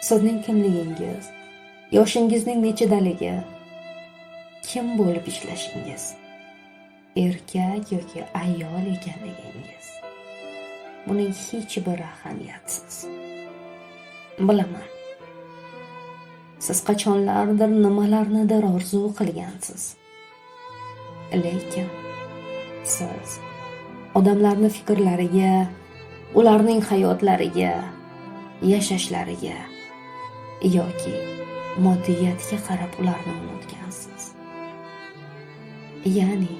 Sizning kimligingiz, yoshingizning nechidaligi, kim bo'lib ishlashingiz, erkak yoki ayol ekanligingiz, buning hech bir ahamiyatsiz. Bilaman, siz qachonlardir nimalarnidir orzu qilgansiz. Lekin siz odamlarning fikrlariga, ularning hayotlariga, yashashlariga yoki moddiyatga qarab ularni unutgansiz. Ya'ni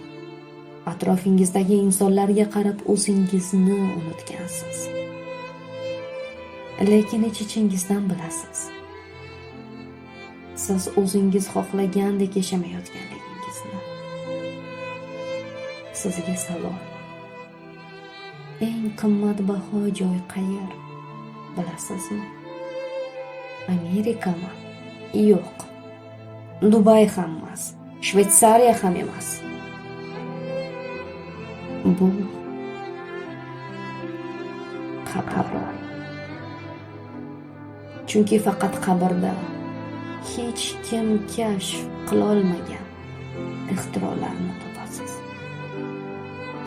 atrofingizdagi insonlarga qarab o'zingizni unutgansiz. Lekin ich-ichingizdan bilasiz. Siz o'zingiz xohlagandek yashamayotganligingizni. Sizga savol: eng qimmatbaho joy qayer? Bilasizmi? Amerikami? Yo'q. Dubay ham emas, Shveysariya ham emas. Bu qabr. Chunki faqat qabrda hech kim kashf qila olmagan ixtirolarni topasiz.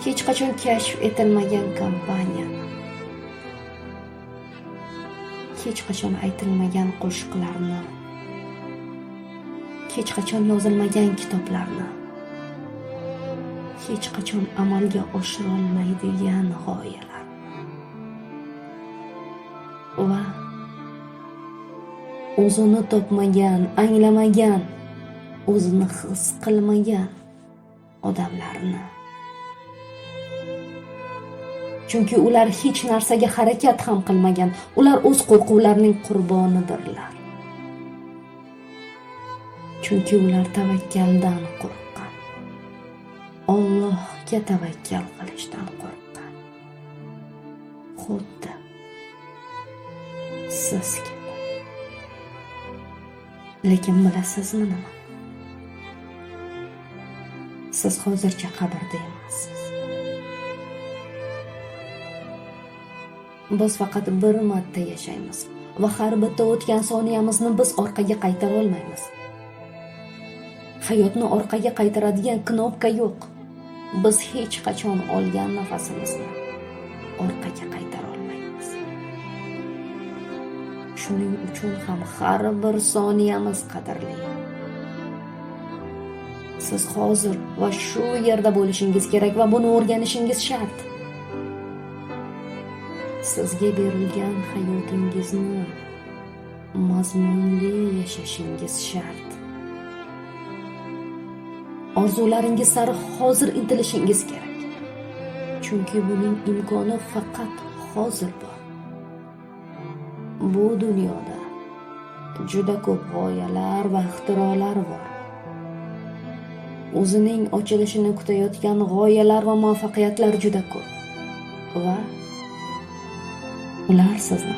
Hech qachon kashf etilmagan kompaniyani, hech qachon aytilmagan qo'shiqlarni, hech qachon yozilmagan kitoblarni, hech qachon amalga oshira olmaydigan g'oyalar va o'zini topmagan, anglamagan, o'zini his qilmagan odamlarni. Chunki ular hech narsaga harakat ham qilmagan, ular o'z qo'rquvlarining qurbonidirlar. Chunki ular tavakkaldan qo'rqqan, Allohga tavakkal qilishdan qo'rqqan. Xuddi siz kabi. Lekin bilasizmi nima? Siz hozircha qabrda emassiz. Biz faqat bir marta yashaymiz va har bitta o'tgan soniyamizni biz orqaga qaytara olmaymiz. Hayotni orqaga qaytaradigan knopka yo'q. Biz hech qachon olgan nafasimizni orqaga qaytara olmaymiz. Shuning uchun ham har bir soniyamiz qadrli. Siz hozir va shu yerda bo'lishingiz kerak va buni o'rganishingiz shart. Sizga berilgan hayotingizni mazmunli yashashingiz shart. Orzularingiz sari hozir intilishingiz kerak. Chunki buning imkoni faqat hozir bor. Bu dunyoda juda ko'p g'oyalar va ixtirolar bor. O'zining ochilishini kutayotgan g'oyalar va muvaffaqiyatlar juda ko'p. Va ular sizni